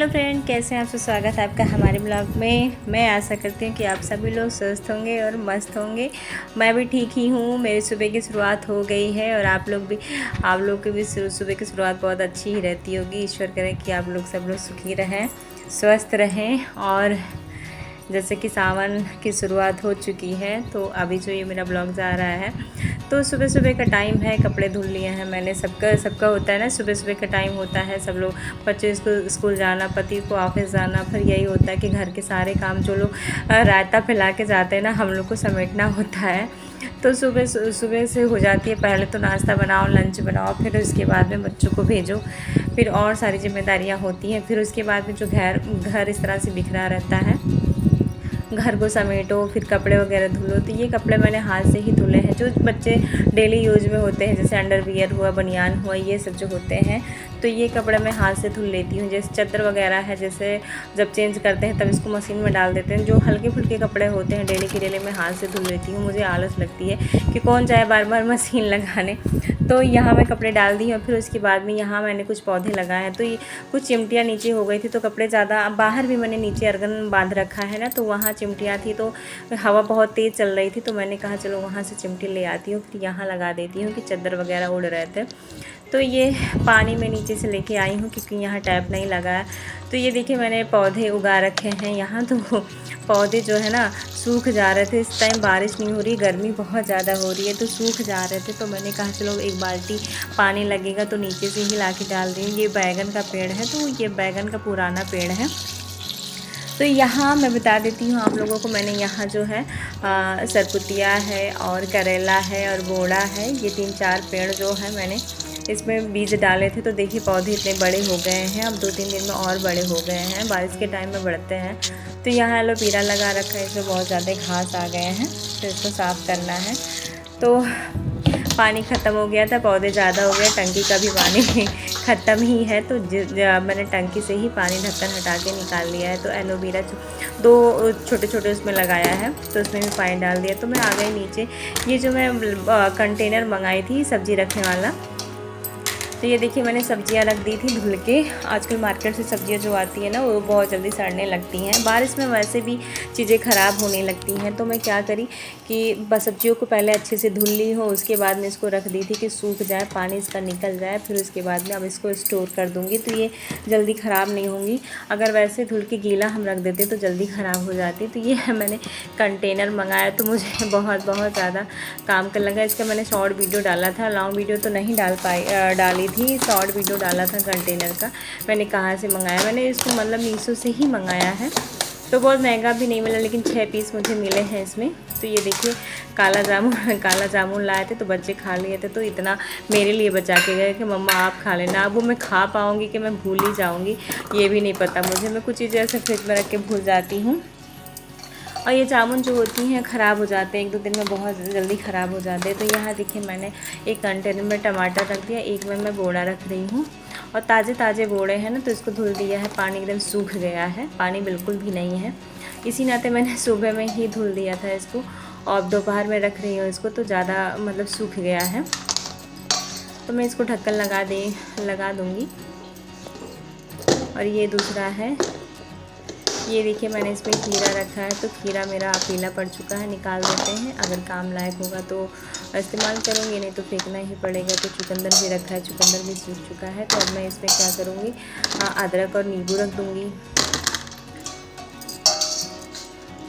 Hello friend, कैसे हैं आप सब। स्वागत है आपका हमारे ब्लॉग में। मैं आशा करती हूँ कि आप सभी लोग स्वस्थ होंगे और मस्त होंगे। मैं भी ठीक ही हूँ। मेरी सुबह की शुरुआत हो गई है और आप लोग की भी सुबह की शुरुआत बहुत अच्छी ही रहती होगी। ईश्वर करें कि आप लोग सब लोग सुखी रहें, स्वस्थ रहें। और जैसे कि सावन की शुरुआत हो चुकी है, तो अभी जो ये मेरा ब्लॉग जा रहा है, तो सुबह सुबह का टाइम है। कपड़े धुल लिए हैं मैंने। सबका होता है ना, सुबह सुबह का टाइम होता है। सब लोग, बच्चे स्कूल जाना, पति को ऑफिस जाना, फिर यही होता है कि घर के सारे काम जो लोग रायता फैला के जाते हैं ना, हम लोग को समेटना होता है। तो सुबह से हो जाती है। पहले तो नाश्ता बनाओ, लंच बनाओ, फिर उसके बाद में बच्चों को भेजो, फिर और सारी जिम्मेदारियाँ होती हैं। फिर उसके बाद में जो घर इस तरह से बिखरा रहता है, घर को समेटो, फिर कपड़े वगैरह धुलो। तो ये कपड़े मैंने हाथ से ही धुले हैं, जो बच्चे डेली यूज में होते हैं, जैसे अंडरवियर हुआ, बनियान हुआ, ये सब जो होते हैं, तो ये कपड़े मैं हाथ से धुल लेती हूँ। जैसे चादर वगैरह है, जैसे जब चेंज करते हैं तब इसको मशीन में डाल देते हैं। जो हल्के फुल्के कपड़े होते हैं डेली के डेली, मैं हाथ से धुल लेती हूँ। मुझे आलस लगती है कि कौन जाए बार बार मशीन लगाने। तो यहाँ मैं कपड़े डाल दी और फिर उसके बाद में यहाँ मैंने कुछ पौधे लगाए हैं। तो ये कुछ चिमटियाँ नीचे हो गई थी, तो कपड़े ज़्यादा बाहर भी मैंने नीचे अर्गन बांध रखा है ना, तो वहाँ चिमटियाँ थी, तो हवा बहुत तेज़ चल रही थी, तो मैंने कहा चलो वहाँ से चिमटी ले आती हूँ, फिर यहाँ लगा देती हूँ कि चादर वगैरह उड़ रहे थे। तो ये पानी में नीचे से लेके आई हूँ क्योंकि यहाँ टैप नहीं लगा है। तो ये देखिए मैंने पौधे उगा रखे हैं यहाँ। तो पौधे जो है ना सूख जा रहे थे। इस टाइम बारिश नहीं हो रही, गर्मी बहुत ज़्यादा हो रही है, तो सूख जा रहे थे। तो मैंने कहा चलो एक बाल्टी पानी लगेगा तो नीचे से ही ला के डाल दी। ये बैगन का पेड़ है, तो ये बैगन का पुराना पेड़ है। तो यहाँ मैं बता देती हूँ आप लोगों को, मैंने यहाँ जो है सरपुतिया है और करेला है और बोड़ा है, ये 3-4 पेड़ जो है मैंने इसमें बीज डाले थे। तो देखिए पौधे इतने बड़े हो गए हैं, अब 2-3 दिन में और बड़े हो गए हैं। बारिश के टाइम में बढ़ते हैं। तो यहाँ एलोवेरा लगा रखा है, इसमें बहुत ज़्यादा घास आ गए हैं, तो इसको साफ़ करना है। तो पानी ख़त्म हो गया था, पौधे ज़्यादा हो गए, टंकी का भी पानी ख़त्म ही है, तो मैंने टंकी से ही पानी ढक्कन हटा के निकाल लिया है। तो एलोवेरा 2 छोटे छोटे उसमें लगाया है, तो उसमें भी पानी डाल दिया। तो मैं आ गई नीचे। ये जो मैं कंटेनर मंगाई थी सब्ज़ी रखने वाला, तो ये देखिए मैंने सब्जियां रख दी थी धुल के। आजकल मार्केट से सब्जियां जो आती है ना, वो बहुत जल्दी सड़ने लगती हैं। बारिश में वैसे भी चीज़ें ख़राब होने लगती हैं। तो मैं क्या करी कि बस सब्जियों को पहले अच्छे से धुल ली हो, उसके बाद में इसको रख दी थी कि सूख जाए, पानी इसका निकल जाए। फिर उसके बाद में अब इसको स्टोर कर दूँगी, तो ये जल्दी ख़राब नहीं होंगी। अगर वैसे धुल के गीला हम रख देते तो जल्दी ख़राब हो जाती। तो ये मैंने कंटेनर मंगाया, तो मुझे बहुत ज़्यादा काम कर लगा। इसका मैंने शॉर्ट वीडियो डाला था, लॉन्ग वीडियो तो नहीं डाली थी, शॉर्ट वीडियो डाला था कंटेनर का। मैंने कहाँ से मंगाया, मैंने इसको मतलब मीशो से ही मंगाया है। तो बहुत महंगा भी नहीं मिला, लेकिन 6 पीस मुझे मिले हैं इसमें। तो ये देखिए काला जामुन लाए थे, तो बच्चे खा लिए थे, तो इतना मेरे लिए बचा के गए कि मम्मा आप खा लेना। अब वो मैं खा पाऊँगी कि मैं भूल ही जाऊँगी, ये भी नहीं पता मुझे। मैं कुछ चीज़ें ऐसे फ्रिज में रख के भूल जाती हूँ। और ये जामुन जो होती हैं ख़राब हो जाते हैं, 1-2 दिन में बहुत जल्दी ख़राब हो जाते हैं। तो यहाँ देखिए मैंने एक कंटेनर में टमाटर रख दिया, एक में मैं बोड़ा रख रही हूँ। और ताज़े बोड़े हैं ना, तो इसको धुल दिया है, पानी एकदम सूख गया है, पानी बिल्कुल भी नहीं है। इसी नाते मैंने सुबह में ही धुल दिया था इसको, और दोपहर में रख रही हूँ इसको, तो ज़्यादा मतलब सूख गया है। तो मैं इसको ढक्कन लगा दूँगी। और ये दूसरा है, ये देखिए मैंने इसमें खीरा रखा है, तो खीरा मेरा पीला पड़ चुका है, निकाल देते हैं। अगर काम लायक होगा तो इस्तेमाल करूँगी, नहीं तो फेंकना ही पड़ेगा। तो चुकंदर भी रखा है, चुकंदर भी सूख चुका है। तो अब मैं इसमें क्या करूँगी, अदरक और नींबू रख दूँगी।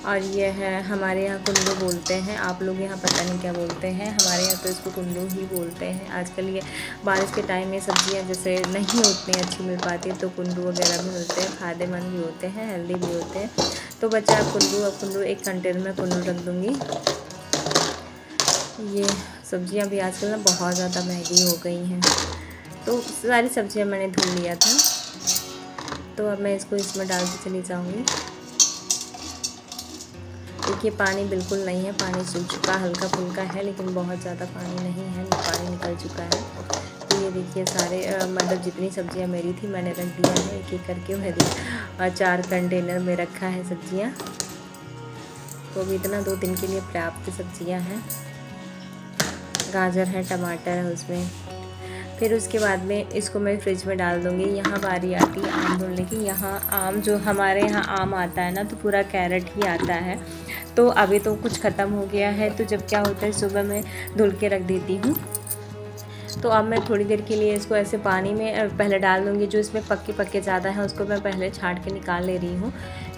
और ये है, हमारे यहाँ कुंदू बोलते हैं, आप लोग यहाँ पता नहीं क्या बोलते हैं, हमारे यहाँ तो इसको कुंदू ही बोलते हैं। आजकल ये बारिश के टाइम में सब्जियाँ जैसे नहीं उतनी अच्छी मिल पाती, तो कुंदू वगैरह भी मिलते हैं, फ़ायदेमंद भी होते हैं, हेल्दी भी होते हैं। तो बच्चा कुंदू एक कंटेनर में कुंदू रख दूँगी। ये सब्जियाँ भी आजकल ना बहुत ज़्यादा महंगी हो गई हैं। तो सारी सब्जियाँ मैंने धुल लिया था, तो अब मैं इसको इसमें डाल के चली जाऊँगी। देखिए पानी बिल्कुल नहीं है, पानी सूख चुका, हल्का फुल्का है, लेकिन बहुत ज़्यादा पानी नहीं है, पानी निकल चुका है। तो ये देखिए सारे मतलब जितनी सब्जियां मेरी थी मैंने रख दिया है, एक एक करके मैंने 4 कंटेनर में रखा है सब्जियां। तो अभी इतना 2 दिन के लिए पर्याप्त सब्जियां हैं। गाजर है, टमाटर है, उसमें फिर उसके बाद में इसको मैं फ्रिज में डाल दूँगी। यहाँ बारी आती है आम धुलने की। यहाँ आम जो हमारे यहाँ आम आता है ना तो पूरा कैरेट ही आता है, तो अभी तो कुछ ख़त्म हो गया है। तो जब क्या होता है सुबह मैं धुल के रख देती हूँ। तो अब मैं थोड़ी देर के लिए इसको ऐसे पानी में पहले डाल दूँगी। जो इसमें पक्के ज़्यादा है उसको मैं पहले छाँट के निकाल ले रही हूँ,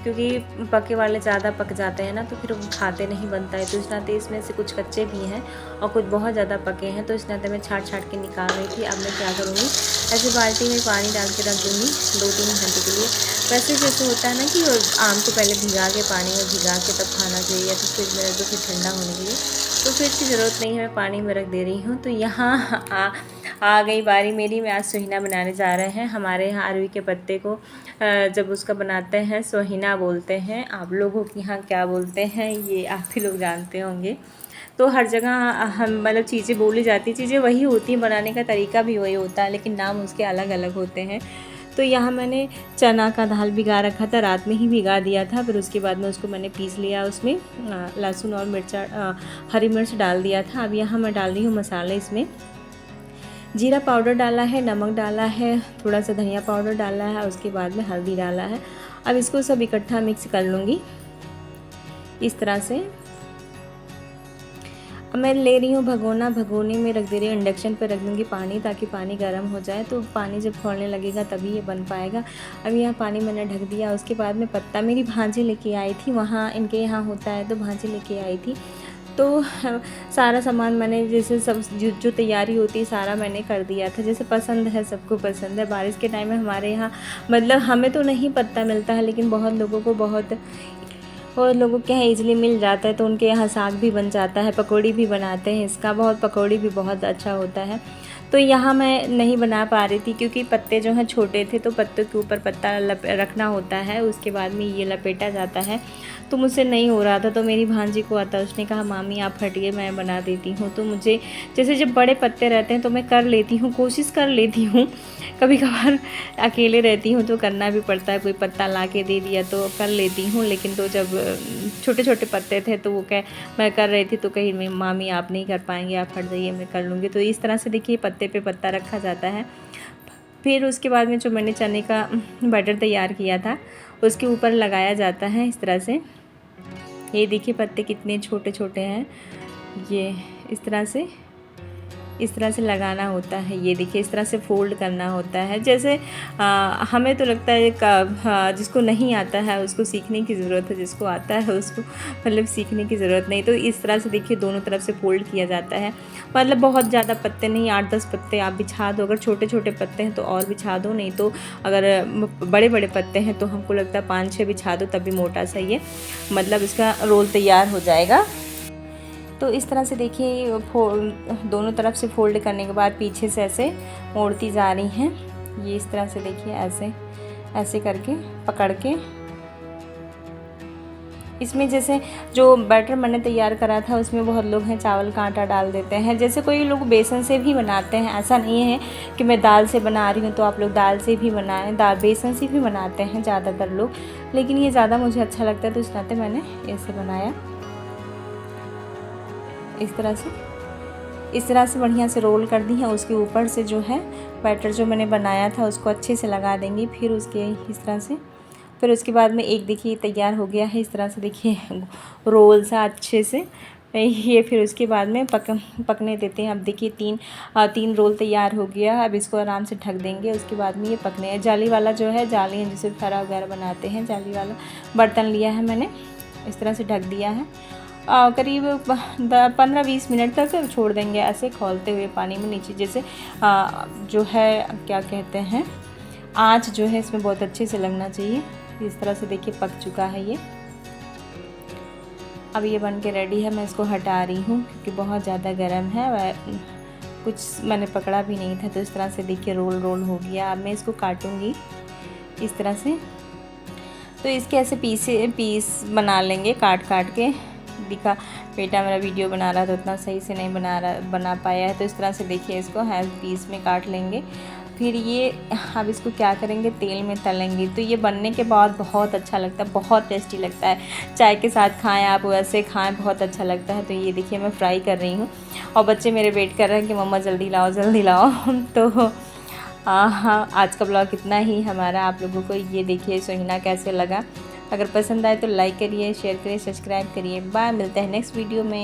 क्योंकि पके वाले ज़्यादा पक जाते हैं ना तो फिर खाते नहीं बनता है। तो इस नाते इसमें से कुछ कच्चे भी हैं और कुछ बहुत ज़्यादा पके हैं, तो इस नाते मैं छाँट के निकाल रही थी। अब मैं क्या करूँगी, ऐसे बाल्टी में पानी डाल के रख दूँगी 2-3 घंटे के लिए। वैसे जैसे होता है ना कि आम को पहले भिगा के पानी में भिगा के तब खाना चाहिए, या तो फ्रिज में रख दो फिर ठंडा होने के लिए, तो फ्रिज की ज़रूरत नहीं है, मैं पानी में रख दे रही हूँ। तो यहाँ आ गई बारी मेरी। मैं आज सोहिना बनाने जा रहे हैं। हमारे यहाँ अरवी के पत्ते को जब उसका बनाते हैं सोहिना बोलते हैं। आप लोगों के यहाँ क्या बोलते हैं ये आप ही लोग जानते होंगे। तो हर जगह हम मतलब चीज़ें बोली जाती, चीज़ें वही होती हैं, बनाने का तरीका भी वही होता है, लेकिन नाम उसके अलग अलग होते हैं। तो यहाँ मैंने चना का दाल भिगा रखा था, रात में ही भिगा दिया था। फिर उसके बाद में उसको मैंने पीस लिया, उसमें लहसुन और मिर्चा हरी मिर्च डाल दिया था। अब यहाँ मैं डाल रही हूँ मसाले। इसमें जीरा पाउडर डाला है, नमक डाला है, थोड़ा सा धनिया पाउडर डाला है, उसके बाद में हल्दी डाला है। अब इसको सब इकट्ठा मिक्स कर लूँगी इस तरह से। अब मैं ले रही हूँ भगोना, भगोने में रख दे रही हूँ, इंडक्शन पर रख दूँगी पानी, ताकि पानी गर्म हो जाए। तो पानी जब खौलने लगेगा तभी ये बन पाएगा। अब यहाँ पानी मैंने ढक दिया। उसके बाद में पत्ता मेरी भांजी लेके आई थी, वहाँ इनके यहाँ होता है तो भांजी लेके आई थी। तो सारा सामान मैंने जैसे सब जो तैयारी होती है सारा मैंने कर दिया था, जैसे पसंद है, सबको पसंद है। बारिश के टाइम में हमारे यहाँ मतलब हमें तो नहीं पत्ता मिलता है, लेकिन बहुत लोगों को और लोगों के यहाँ ईज़िली मिल जाता है, तो उनके यहाँ साग भी बन जाता है, पकौड़ी भी बनाते हैं इसका, पकौड़ी भी बहुत अच्छा होता है। तो यहाँ मैं नहीं बना पा रही थी क्योंकि पत्ते जो हैं छोटे थे, तो पत्तों के ऊपर पत्ता रखना होता है, उसके बाद में ये लपेटा जाता है, तो मुझसे नहीं हो रहा था। तो मेरी भांजी को आता, उसने कहा मामी आप हटिए मैं बना देती हूँ। तो मुझे जैसे जब बड़े पत्ते रहते हैं तो मैं कर लेती हूँ, कोशिश कर लेती हूँ। कभी कभार अकेले रहती हूँ तो करना भी पड़ता है, कोई पत्ता ला के दे दिया तो कर लेती हूँ। लेकिन तो जब छोटे छोटे पत्ते थे तो वो मैं कर रही थी, तो कहीं मामी आप नहीं कर पाएंगे, आप हट जाइए मैं कर लूँगी। तो इस तरह से देखिए पत्ते पे पत्ता रखा जाता है। फिर उसके बाद में जो मैंने चने का बैटर तैयार किया था उसके ऊपर लगाया जाता है इस तरह से। ये देखिए पत्ते कितने छोटे छोटे हैं, ये इस तरह से लगाना होता है। ये देखिए इस तरह से फोल्ड करना होता है। जैसे हमें तो लगता है जिसको नहीं आता है उसको सीखने की ज़रूरत है, जिसको आता है उसको मतलब सीखने की ज़रूरत नहीं। तो इस तरह से देखिए दोनों तरफ से फोल्ड किया जाता है। मतलब बहुत ज़्यादा पत्ते नहीं, 8-10 पत्ते आप बिछा दो। अगर छोटे छोटे पत्ते हैं तो और बिछा दो, नहीं तो अगर बड़े बड़े पत्ते हैं तो हमको लगता है 5-6 बिछा दो, तभी मोटा सा ये मतलब इसका रोल तैयार हो जाएगा। तो इस तरह से देखिए दोनों तरफ से फोल्ड करने के बाद पीछे से ऐसे मोड़ती जा रही हैं। ये इस तरह से देखिए ऐसे करके पकड़ के इसमें जैसे जो बैटर मैंने तैयार करा था उसमें बहुत लोग हैं चावल का आटा डाल देते हैं, जैसे कोई लोग बेसन से भी बनाते हैं। ऐसा नहीं है कि मैं दाल से बना रही हूँ तो आप लोग दाल से भी बनाएं, बेसन से भी बनाते हैं ज़्यादातर लोग, लेकिन ये ज़्यादा मुझे अच्छा लगता है तो इस नाते मैंने ऐसे बनाया। इस तरह से बढ़िया से रोल कर दी है। उसके ऊपर से जो है बैटर जो मैंने बनाया था उसको अच्छे से लगा देंगे। फिर उसके इस तरह से फिर उसके बाद में एक देखिए तैयार हो गया है। इस तरह से देखिए रोल सा अच्छे से ये फिर उसके बाद में पकने देते हैं। अब देखिए तीन रोल तैयार हो गया। अब इसको आराम से ढक देंगे। उसके बाद में ये पकने हैं। जाली वाला जो है जाली है जिसे फरा वगैरह बनाते हैं, जाली वाला बर्तन लिया है मैंने, इस तरह से ढक दिया है। करीब 15-20 मिनट तक छोड़ देंगे ऐसे खौलते हुए पानी में नीचे। जैसे जो है क्या कहते हैं आँच जो है इसमें बहुत अच्छे से लगना चाहिए। इस तरह से देखिए पक चुका है ये। अब ये बन के रेडी है। मैं इसको हटा रही हूँ क्योंकि बहुत ज़्यादा गर्म है, कुछ मैंने पकड़ा भी नहीं था। तो इस तरह से देखिए रोल हो गया। अब मैं इसको काटूँगी इस तरह से। तो इसके ऐसे पीस बना लेंगे काट के। दिखा बेटा मेरा वीडियो बना रहा था, उतना सही से नहीं बना पाया है, तो इस तरह से देखिए इसको पीस में काट लेंगे। फिर ये अब इसको क्या करेंगे, तेल में तलेंगे। तो ये बनने के बाद बहुत अच्छा लगता है, बहुत टेस्टी लगता है। चाय के साथ खाएं आप, वैसे खाएं, बहुत अच्छा लगता है। तो ये देखिए मैं फ्राई कर रही हूँ और बच्चे मेरे वेट कर रहे हैं कि मम्मा जल्दी लाओ जल्दी लाओ। तो हाँ, आज का ब्लॉग इतना ही हमारा। आप लोगों को ये देखिए सोहिना कैसे लगा। अगर पसंद आए तो लाइक करिए, शेयर करिए, सब्सक्राइब करिए। बाय, मिलते हैं नेक्स्ट वीडियो में।